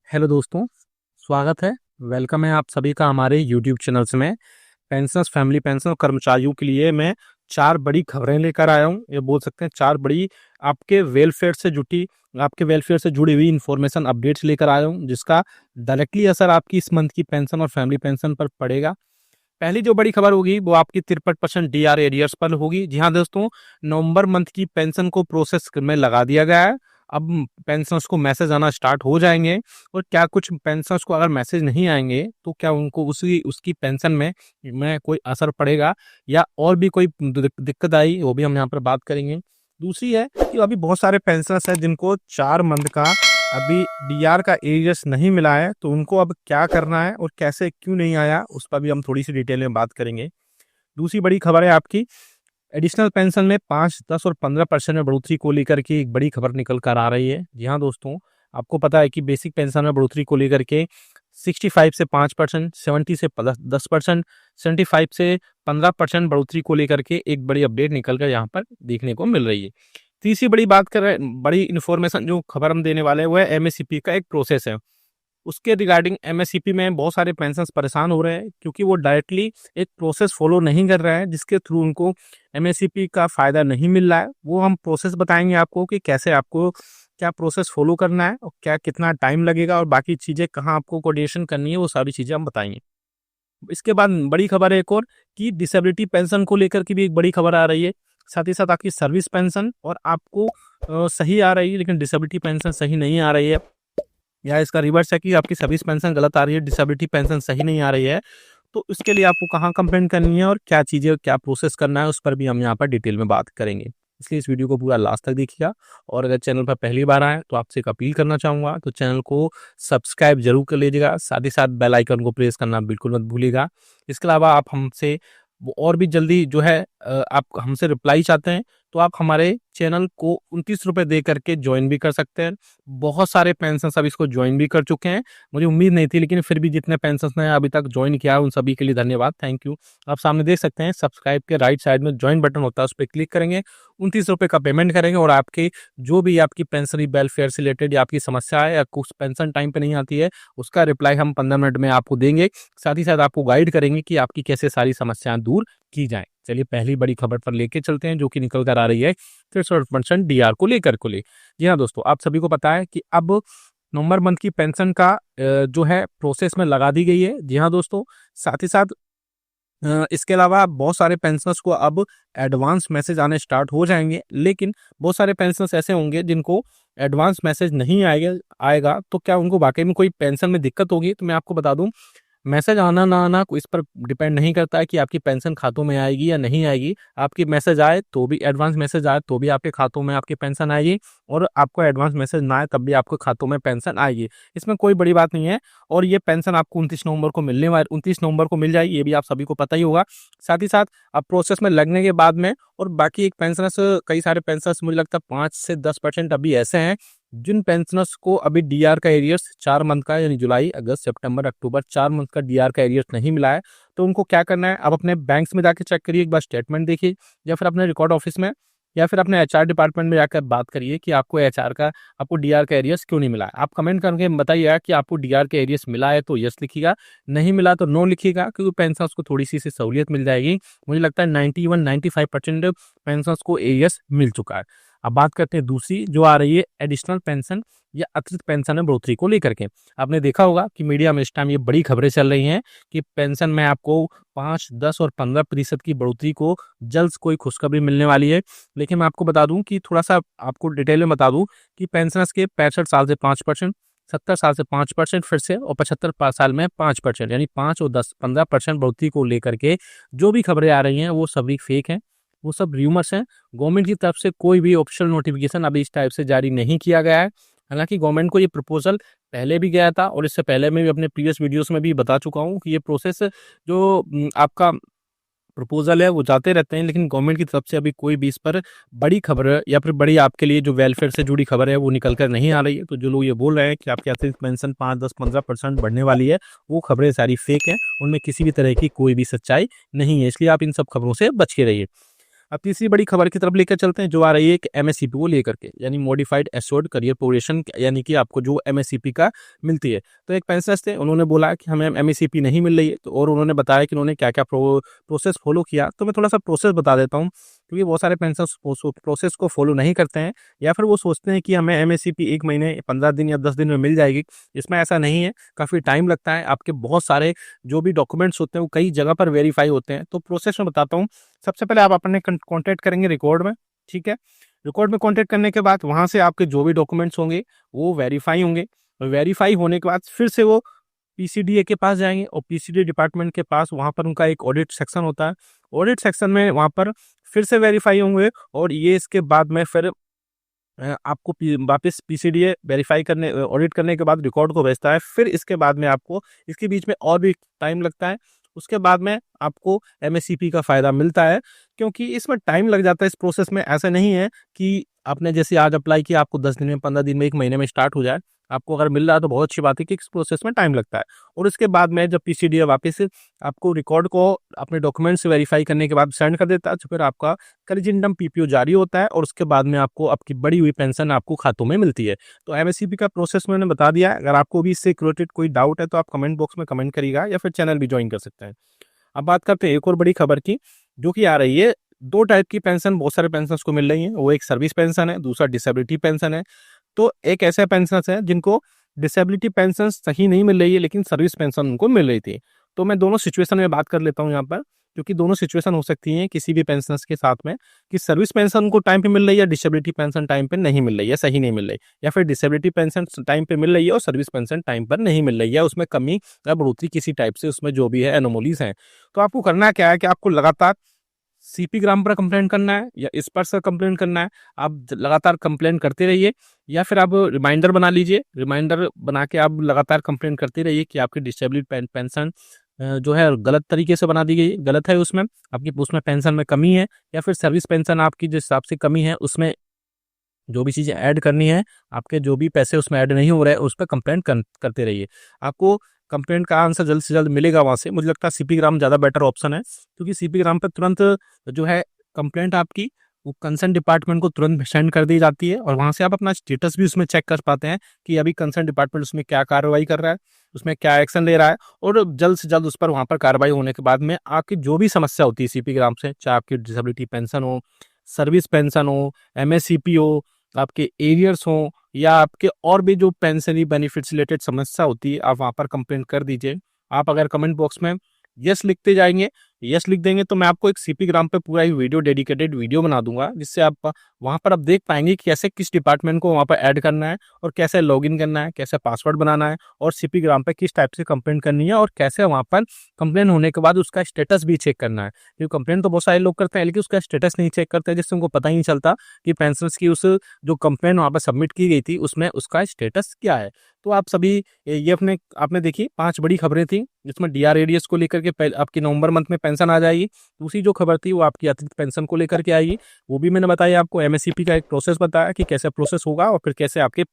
Hello दोस्तों, स्वागत है। वेलकम है आप सभी का हमारे यूट्यूब चैनल्स में। पेंशनर्स, फैमिली पेंशन और कर्मचारियों के लिए मैं चार बड़ी खबरें लेकर आया हूँ। ये बोल सकते हैं चार बड़ी आपके वेलफेयर से जुड़ी हुई इंफॉर्मेशन अपडेट्स लेकर आया हूँ, जिसका डायरेक्टली असर आपकी इस मंथ की पेंशन और फैमिली पेंशन पर पड़ेगा। पहली जो बड़ी खबर होगी वो आपकी 53% डीआर एरियर्स पर होगी। जी हाँ दोस्तों, नवंबर मंथ की पेंशन को प्रोसेस में लगा दिया गया है। अब पेंशनर्स को मैसेज आना स्टार्ट हो जाएंगे। और क्या कुछ पेंशनर्स को अगर मैसेज नहीं आएंगे तो क्या उनको उसी उसकी पेंशन में कोई असर पड़ेगा या और भी कोई दिक्कत आई, वो भी हम यहाँ पर बात करेंगे। दूसरी है कि अभी बहुत सारे पेंशनर्स हैं जिनको 4 मंथ का अभी डीआर का एरियर्स नहीं मिला है, तो उनको अब क्या करना है और कैसे क्यों नहीं आया, उस पर भी हम थोड़ी सी डिटेल में बात करेंगे। दूसरी बड़ी खबर है आपकी एडिशनल पेंशन में 5, 10 और 15% में बढ़ोतरी को लेकर के एक बड़ी खबर निकल कर आ रही है। जी हाँ दोस्तों, आपको पता है कि बेसिक पेंशन में बढ़ोतरी को लेकर के 65 से 5%, 70 से 10%, 75 से 15% बढ़ोतरी को लेकर के एक बड़ी अपडेट निकल कर यहाँ पर देखने को मिल रही है। तीसरी बड़ी इन्फॉर्मेशन जो खबर हम देने वाले हैं वो है एमएससीपी का एक प्रोसेस है। उसके रिगार्डिंग एमएससीपी में बहुत सारे पेंशनर्स परेशान हो रहे हैं क्योंकि वो डायरेक्टली एक प्रोसेस फॉलो नहीं कर रहे हैं, जिसके थ्रू उनको एमएससीपी का फायदा नहीं मिल रहा है। वो हम प्रोसेस बताएंगे आपको कि कैसे आपको क्या प्रोसेस फॉलो करना है और क्या कितना टाइम लगेगा और बाकी चीज़ें कहाँ आपको कोऑर्डिनेशन करनी है, वो सारी चीज़ें हम बताएंगे। इसके बाद बड़ी खबर है एक और कि डिसेबिलिटी पेंशन को लेकर की भी एक बड़ी खबर आ रही है। साथ ही साथ आपकी सर्विस पेंशन और आपको सही आ रही है लेकिन डिसेबिलिटी पेंशन सही नहीं आ रही है, या इसका रिवर्स है कि आपकी सर्विस पेंशन गलत आ रही है, डिसेबिलिटी पेंशन सही नहीं आ रही है। तो इसके लिए आपको कहाँ कंप्लेंट करनी है और क्या चीज़ें क्या प्रोसेस करना है, उस पर भी हम यहाँ पर डिटेल में बात करेंगे। इसलिए इस वीडियो को पूरा लास्ट तक देखिएगा। और अगर चैनल पर पहली बार आए तो आपसे एक अपील करना चाहूँगा, तो चैनल को सब्सक्राइब जरूर कर लीजिएगा। साथ ही साथ बेल आइकन को प्रेस करना बिल्कुल मत भूलिएगा। इसके अलावा आप हमसे वो और भी जल्दी जो है आप हमसे रिप्लाई चाहते हैं तो आप हमारे चैनल को 29 रुपये दे करके ज्वाइन भी कर सकते हैं। बहुत सारे पेंशनर्स अब इसको ज्वाइन भी कर चुके हैं। मुझे उम्मीद नहीं थी, लेकिन फिर भी जितने पेंशनर्स ने अभी तक ज्वाइन किया है उन सभी के लिए धन्यवाद, थैंक यू। आप सामने देख सकते हैं सब्सक्राइब के राइट साइड में ज्वाइन बटन होता है, उस पर क्लिक करेंगे, 29 रुपये का पेमेंट करेंगे और आपके जो भी आपकी पेंशनरी वेलफेयर से रिलेटेड या आपकी समस्या है या कुछ पेंशन टाइम पे नहीं आती है, उसका रिप्लाई हम 15 मिनट में आपको देंगे। साथ ही साथ आपको गाइड करेंगे कि आपकी कैसे सारी समस्याएं दूर की जाएं। चलिए पहली बड़ी खबर पर लेके चलते हैं जो कि निकल कर आ रही है 63% डीआर को लेकर को ले। जी हाँ दोस्तों, आप सभी को पता है कि अब नवंबर मंथ की पेंशन का जो है प्रोसेस में लगा दी गई है। जी हाँ दोस्तों, साथ ही साथ इसके अलावा बहुत सारे पेंशनर्स को अब एडवांस मैसेज आने स्टार्ट हो जाएंगे, लेकिन बहुत सारे पेंशनर्स ऐसे होंगे जिनको एडवांस मैसेज नहीं आएगा आएगा तो क्या उनको वाकई में कोई पेंशन में दिक्कत होगी? तो मैं आपको बता दूं, मैसेज आना ना आना इस पर डिपेंड नहीं करता है कि आपकी पेंशन खातों में आएगी या नहीं आएगी। आपकी मैसेज आए तो भी, एडवांस मैसेज आए तो भी आपके खातों में आपकी पेंशन आएगी, और आपको एडवांस मैसेज ना आए तब भी आपके खातों में पेंशन आएगी। इसमें कोई बड़ी बात नहीं है। और ये पेंशन आपको 29 नवंबर को 29 नवंबर को मिल जाएगी, ये भी आप सभी को पता ही होगा। साथ ही साथ अब प्रोसेस में लगने के बाद में और बाकी एक पेंशनर्स, कई सारे पेंशनर्स मुझे लगता है 5 से 10% अभी ऐसे हैं जिन पेंशनर्स को अभी डीआर का एरियर्स 4 मंथ का, यानी जुलाई, अगस्त, सितंबर, अक्टूबर 4 मंथ का डीआर का एरियर्स नहीं मिला है। तो उनको क्या करना है, आप अपने बैंक्स में जाकर चेक करिए, एक बार स्टेटमेंट देखिए, या फिर अपने रिकॉर्ड ऑफिस में या फिर अपने एचआर डिपार्टमेंट में जाकर बात करिए कि आपको डीआर का एरियर्स क्यों नहीं मिला है। आप कमेंट करके बताइएगा कि आपको डीआर का एरियर्स मिला है तो यस लिखिएगा, नहीं मिला तो नो लिखिएगा, क्योंकि पेंशनर्स को थोड़ी सी सहूलियत मिल जाएगी। मुझे लगता है 91-95% पेंशनर्स को एरियर्स मिल चुका है। अब बात करते हैं दूसरी जो आ रही है एडिशनल पेंशन या अतिरिक्त पेंशन में बढ़ोतरी को लेकर के। आपने देखा होगा कि मीडिया में इस टाइम ये बड़ी खबरें चल रही हैं कि पेंशन में आपको 5, 10 और 15% की बढ़ोतरी को जल्द कोई खुशखबरी मिलने वाली है। लेकिन मैं आपको बता दूं कि थोड़ा सा आपको डिटेल में बता दूं कि पेंशनर्स के 65 साल से 5%, 70 साल से 5% फिर से, और 75 साल में 5%, यानी 5 और 10, 15% बढ़ोतरी को लेकर के जो भी खबरें आ रही हैं वो सभी फेक हैं, वो सब र्यूमर्स हैं। गवर्नमेंट की तरफ से कोई भी ऑफिशियल नोटिफिकेशन अभी इस टाइप से जारी नहीं किया गया है। हालांकि गवर्नमेंट को ये प्रपोजल पहले भी गया था और इससे पहले मैं भी अपने प्रीवियस वीडियोस में भी बता चुका हूँ कि ये प्रोसेस जो आपका प्रपोजल है वो जाते रहते हैं, लेकिन गवर्नमेंट की तरफ से अभी कोई भी इस पर बड़ी खबर या फिर बड़ी आपके लिए जो वेलफेयर से जुड़ी खबर है वो निकल कर नहीं आ रही है। तो जो लोग ये बोल रहे हैं कि आपकी अतिरिक्त पेंशन 5, 10, 15% बढ़ने वाली है, वो खबरें सारी फेक हैं, उनमें किसी भी तरह की कोई भी सच्चाई नहीं है। इसलिए आप इन सब खबरों से बच के रहिए। अब तीसरी बड़ी खबर की तरफ लेकर चलते हैं, जो आ रही है एक एमएससीपी को लेकर के, यानी मॉडिफाइड एश्योर्ड करियर प्रोग्रेशन, यानी कि आपको जो एमएससीपी का मिलती है। तो एक पेंशनर्स थे, उन्होंने बोला कि हमें एमएससीपी नहीं मिल रही है, तो और उन्होंने बताया कि उन्होंने क्या क्या प्रोसेस फॉलो किया। तो मैं थोड़ा सा प्रोसेस बता देता हूँ, क्योंकि बहुत सारे पेंशनर्स प्रोसेस को फॉलो नहीं करते हैं, या फिर वो सोचते हैं कि हमें एमएससीपी 1 महीने 15 दिन या 10 दिन में मिल जाएगी। इसमें ऐसा नहीं है, काफ़ी टाइम लगता है। आपके बहुत सारे जो भी डॉक्यूमेंट्स होते हैं वो कई जगह पर वेरीफाई होते हैं। तो प्रोसेस में बताता हूँ। सबसे पहले आप अपने कॉन्टैक्ट करेंगे रिकॉर्ड में, ठीक है। रिकॉर्ड में कॉन्टैक्ट करने के बाद वहाँ से आपके जो भी डॉक्यूमेंट्स होंगे वो वेरीफाई होंगे। वेरीफाई होने के बाद फिर से वो पीसीडीए के पास जाएंगे, और पीसीडीए डिपार्टमेंट के पास वहाँ पर उनका एक ऑडिट सेक्शन होता है। ऑडिट सेक्शन में वहाँ पर फिर से वेरीफाई होंगे, और ये इसके बाद में फिर आपको वापस पीसीडीए वेरीफाई करने ऑडिट करने के बाद रिकॉर्ड को भेजता है। फिर इसके बाद में आपको, इसके बीच में और भी टाइम लगता है, उसके बाद में आपको एमएससीपी का फ़ायदा मिलता है। क्योंकि इसमें टाइम लग जाता है इस प्रोसेस में। ऐसा नहीं है कि आपने जैसे आज अप्लाई किया आपको 10 दिन में, 15 दिन में, 1 महीने में स्टार्ट हो जाए। आपको अगर मिल रहा है तो बहुत अच्छी बात है कि इस प्रोसेस में टाइम लगता है। और उसके बाद में जब पीसीडीए वापस आपको रिकॉर्ड को अपने डॉक्यूमेंट्स वेरीफाई करने के बाद सेंड कर देता है, तो फिर आपका करिजेंडम पीपीओ जारी होता है, और उसके बाद में आपको आपकी बढ़ी हुई पेंशन आपको खातों में मिलती है। तो एमएससीपी का प्रोसेस मैंने बता दिया है। अगर आपको भी इससे रिलेटेड कोई डाउट है तो आप कमेंट बॉक्स में कमेंट करिएगा, या फिर चैनल भी ज्वाइन कर सकते हैं। अब बात करते हैं एक और बड़ी खबर की, जो कि आ रही है। 2 टाइप की पेंशन बहुत सारे पेंशनर्स को मिल रही है। वो एक सर्विस पेंशन है, दूसरा डिसेबिलिटी पेंशन है। तो एक ऐसे पेंशनर्स हैं जिनको डिसेबिलिटी पेंशन सही नहीं मिल रही है, लेकिन सर्विस पेंशन उनको मिल रही थी। तो मैं दोनों सिचुएशन में बात कर लेता हूँ यहाँ पर, क्योंकि दोनों सिचुएशन हो सकती हैं किसी भी पेंशनर्स के साथ में, कि सर्विस पेंशन उनको टाइम पे मिल रही है, डिसेबिलिटी पेंशन टाइम पे नहीं मिल रही है, सही नहीं मिल रही, या फिर डिसेबिलिटी पेंशन टाइम पे मिल रही है और सर्विस पेंशन टाइम पर नहीं मिल रही है, उसमें कमी या बढ़ोतरी किसी टाइप से उसमें जो भी है एनोमलीज हैं। तो आपको करना क्या है कि आपको लगातार सीपी ग्राम पर कंप्लेंट करना है, या इस पर कंप्लेंट करना है। आप लगातार कंप्लेंट करते रहिए, या फिर आप रिमाइंडर बना लीजिए। रिमाइंडर बना के आप लगातार कंप्लेंट करते रहिए कि आपकी डिसेबिलिटी पेंशन जो है गलत तरीके से बना दी गई, गलत है, उसमें आपकी उसमें पेंशन में कमी है, या फिर सर्विस पेंशन आपकी जिस हिसाब से कमी है उसमें जो भी चीज़ें ऐड करनी है, आपके जो भी पैसे उसमें ऐड नहीं हो रहे हैं, उस पर कंप्लेंट करते रहिए। आपको कंप्लेंट का आंसर जल्द से जल्द मिलेगा वहाँ से। मुझे लगता है सीपी ग्राम ज़्यादा बेटर ऑप्शन है, क्योंकि सीपी ग्राम पर तुरंत जो है कंप्लेंट आपकी वो कंसर्न डिपार्टमेंट को तुरंत सेंड कर दी जाती है, और वहाँ से आप अपना स्टेटस भी उसमें चेक कर पाते हैं कि अभी कंसर्न डिपार्टमेंट उसमें क्या कार्रवाई कर रहा है, उसमें क्या एक्शन ले रहा है। और जल्द से जल्द उस पर वहाँ पर कार्रवाई होने के बाद में आपकी जो भी समस्या होती है सीपी ग्राम से, चाहे आपकी डिसेबिलिटी पेंशन हो, सर्विस पेंशन हो, एमएससीपी हो, आपके एरियर्स हों, या आपके और भी जो पेंशनरी बेनिफिट्स रिलेटेड समस्या होती है, आप वहाँ पर कंप्लेंट कर दीजिए। आप अगर कमेंट बॉक्स में यस लिखते जाएंगे, यस लिख देंगे, तो मैं आपको एक सीपी ग्राम पे पूरा ही वीडियो डेडिकेटेड वीडियो बना दूंगा, जिससे आप वहाँ पर आप देख पाएंगे कि कैसे किस डिपार्टमेंट को वहाँ पर ऐड करना है, और कैसे लॉगिन करना है, कैसे पासवर्ड बनाना है, और सीपी ग्राम पे किस टाइप से कंप्लेंट करनी है, और कैसे वहाँ पर कंप्लेंट होने के बाद उसका स्टेटस भी चेक करना है। क्योंकि कंप्लेंट तो बहुत सारे लोग करते हैं, लेकिन उसका स्टेटस नहीं चेक करते, जिससे उनको पता ही नहीं चलता कि पेंशनर्स की उस जो कंप्लेंट वहाँ पर सबमिट की गई थी उसमें उसका स्टेटस क्या है। तो आप सभी ये अपने आपने देखी 5 बड़ी खबरें थी, जिसमें डीआर एरियर्स को लेकर के आपकी नवंबर मंथ में पेंशन आ जाएगी। दूसरी जो खबर थी वो आपकी अतिरिक्त पेंशन को लेकर के आएगी, वो भी मैंने बताया आपको। एमएससीपी का एक प्रोसेस बताया कि कैसे प्रोसेस होगा, और फिर कैसे आपके